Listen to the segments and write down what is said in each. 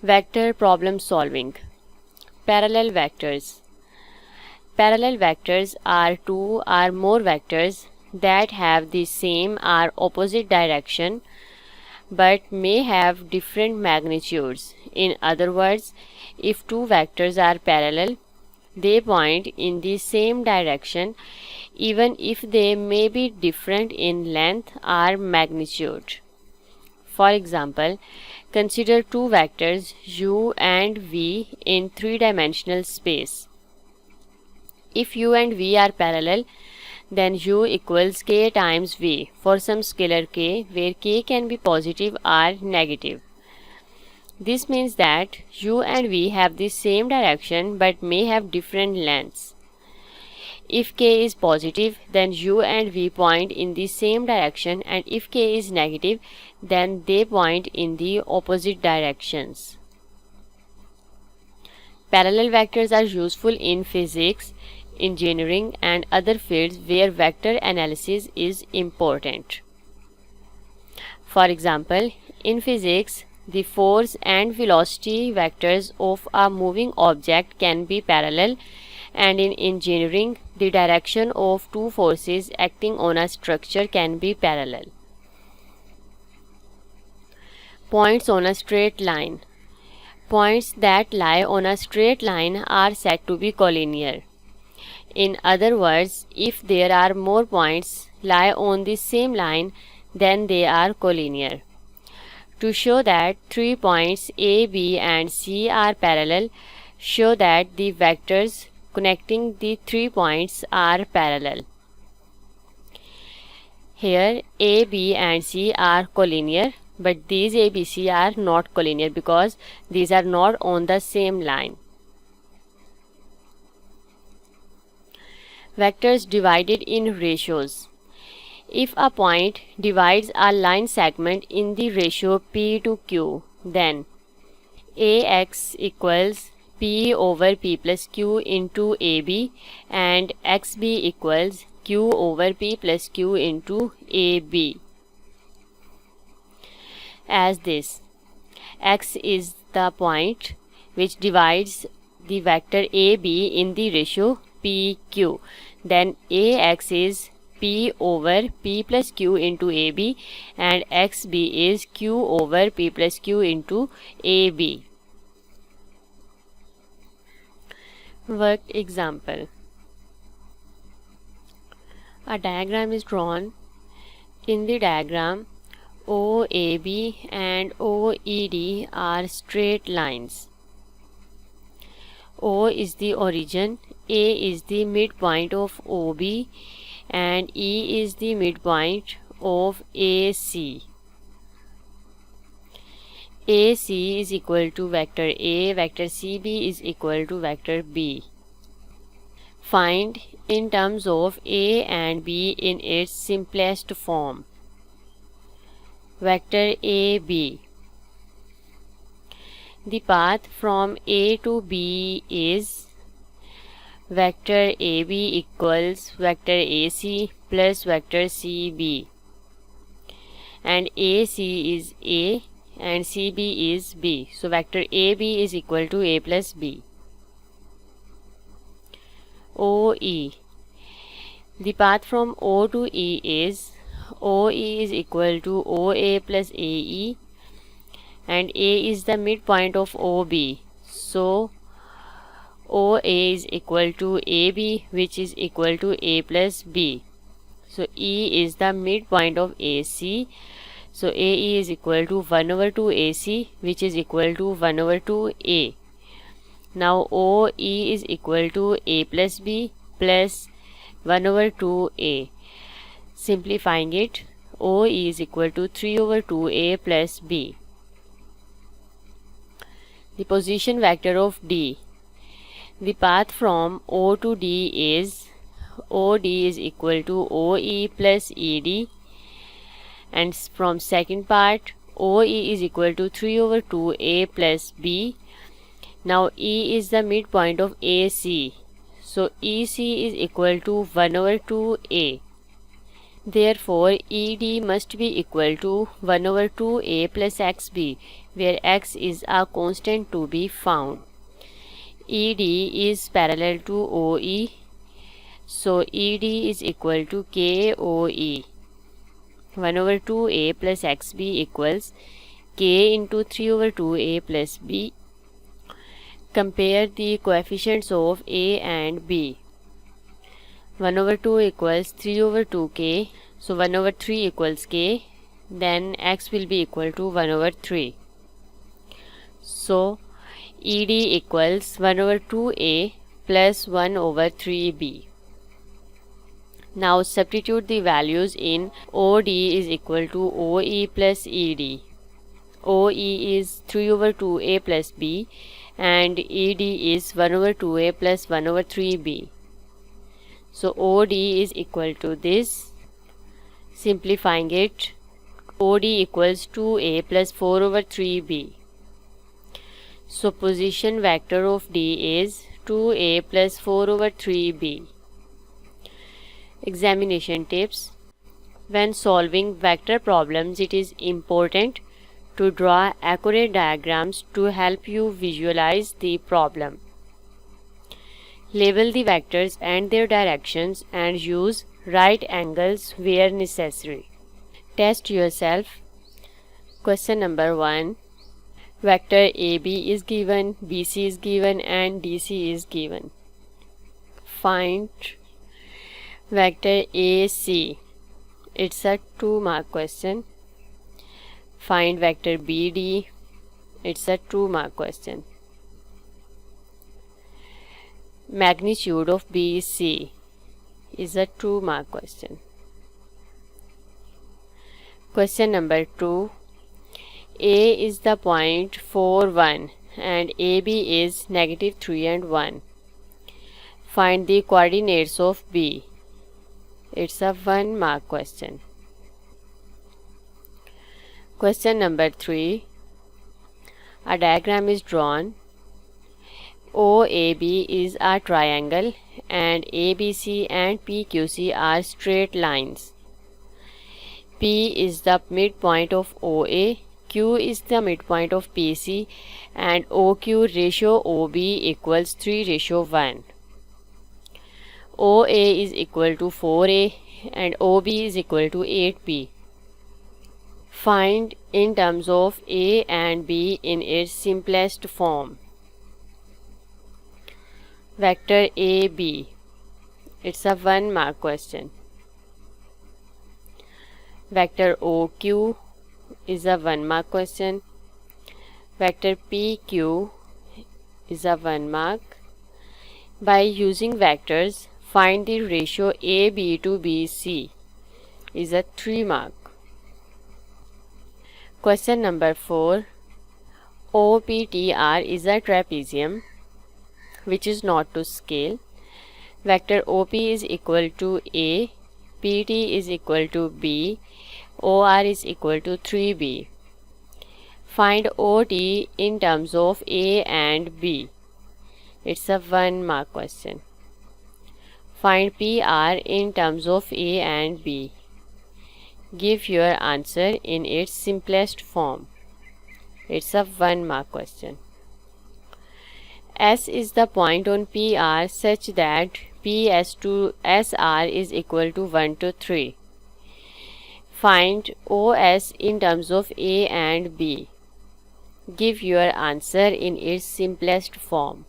Vector problem solving. Parallel vectors. Parallel vectors are two or more vectors that have the same or opposite direction but may have different magnitudes. In other words, if two vectors are parallel, they point in the same direction even if they may be different in length or magnitude. For example, consider two vectors u and v in three-dimensional space. If u and v are parallel, then u equals k times v for some scalar k where k can be positive or negative. This means that u and v have the same direction but may have different lengths. If k is positive, then u and v point in the same direction, and if k is negative, then they point in the opposite directions. Parallel vectors are useful in physics, engineering, and other fields where vector analysis is important. For example, in physics, the force and velocity vectors of a moving object can be parallel, and in engineering, the direction of two forces acting on a structure can be parallel. Points on a straight line. Points that lie on a straight line are said to be collinear. In other words, if there are more points lie on the same line, then they are collinear. To show that three points A, B, and C are parallel, show that the vectors connecting the 3 points are parallel. Here A, B, and C are collinear, but these A, B, C are not collinear because these are not on the same line. Vectors divided in ratios. If a point divides a line segment in the ratio P to Q, then AX equals P over P plus Q into AB and XB equals Q over P plus Q into AB. As this, X is the point which divides the vector AB in the ratio PQ, then AX is P over P plus Q into AB and XB is Q over P plus Q into AB. Worked example. A diagram is drawn. In the diagram, OAB and OED are straight lines. O is the origin, A is the midpoint of OB, and E is the midpoint of AC. AC is equal to vector A, vector CB is equal to vector B. Find in terms of A and B in its simplest form. Vector AB. The path from A to B is vector AB equals vector AC plus vector CB, and AC is A and CB is B. So vector AB is equal to A plus B. OE. The path from O to E is OE is equal to OA plus AE, and A is the midpoint of OB. So OA is equal to AB, which is equal to A plus B. So E is the midpoint of AC. So AE is equal to 1 over 2 AC, which is equal to 1 over 2 A. Now OE is equal to A plus B plus 1 over 2 A. Simplifying it, OE is equal to 3 over 2 A plus B. The position vector of D. The path from O to D is OD is equal to OE plus ED, and from second part OE is equal to 3 over 2A plus B. Now E is the midpoint of AC, so EC is equal to 1 over 2A. Therefore, ED must be equal to 1 over 2a plus xb, where x is a constant to be found. ED is parallel to OE, so ED is equal to KOE. 1 over 2a plus xb equals k into 3 over 2a plus b. Compare the coefficients of a and b. 1 over 2 equals 3 over 2k, so 1 over 3 equals k, then x will be equal to 1 over 3. So ED equals 1 over 2a plus 1 over 3b. Now substitute the values in OD is equal to OE plus ED. OE is 3 over 2a plus b and ED is 1 over 2a plus 1 over 3b. So OD is equal to this. Simplifying it, OD equals 2a plus 4 over 3b. So position vector of D is 2a plus 4 over 3b. Examination tips. When solving vector problems, it is important to draw accurate diagrams to help you visualize the problem. Label the vectors and their directions and use right angles where necessary. Test yourself. Question number 1. Vector AB is given, BC is given and DC is given. Find vector AC. It's a 2-mark question. Find vector BD. It's a 2-mark question. Magnitude of BC is a 2-mark question. Question number 2. A is the point 4, 1 and AB is negative 3 and 1. Find the coordinates of B. It's a 1-mark question. Question number 3. A diagram is drawn. OAB is a triangle and ABC and PQC are straight lines. P is the midpoint of OA, Q is the midpoint of PC and OQ ratio OB equals 3:1. OA is equal to 4A and OB is equal to 8B. Find in terms of A and B in its simplest form. Vector AB. It's a 1-mark question. Vector OQ is a 1-mark question. Vector PQ is a 1-mark. By using vectors, find the ratio AB to BC is a 3-mark. Question number 4. OPTR is a trapezium which is not to scale. Vector OP is equal to A, PT is equal to B, OR is equal to 3B. Find OT in terms of A and B. It's a 1-mark question. Find PR in terms of A and B. Give your answer in its simplest form. It's a 1-mark question. S is the point on PR such that PS to SR is equal to 1 to 3. Find OS in terms of A and B. Give your answer in its simplest form.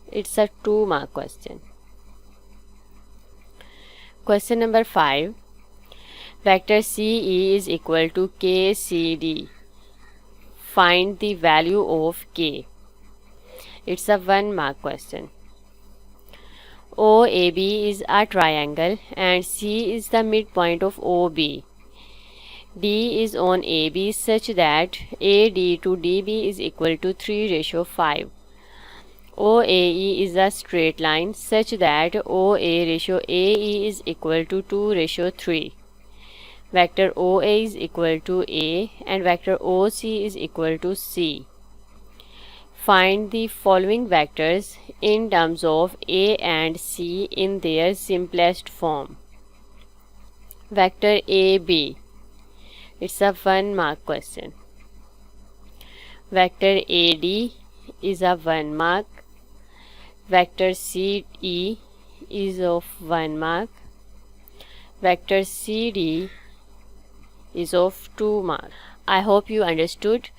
It's a 2-mark question. Question number 5. Vector CE is equal to KCD. Find the value of K. It's a 1-mark question. OAB is a triangle and C is the midpoint of OB. D is on AB such that AD to DB is equal to 3:5. OAE is a straight line such that OA ratio AE is equal to 2:3. Vector OA is equal to A and vector OC is equal to C. Find the following vectors in terms of A and C in their simplest form. Vector AB, it's a 1 mark question. Vector AD is a 1 mark. Vector CE is of 1 mark. Vector CD is of 2 marks. I hope you understood.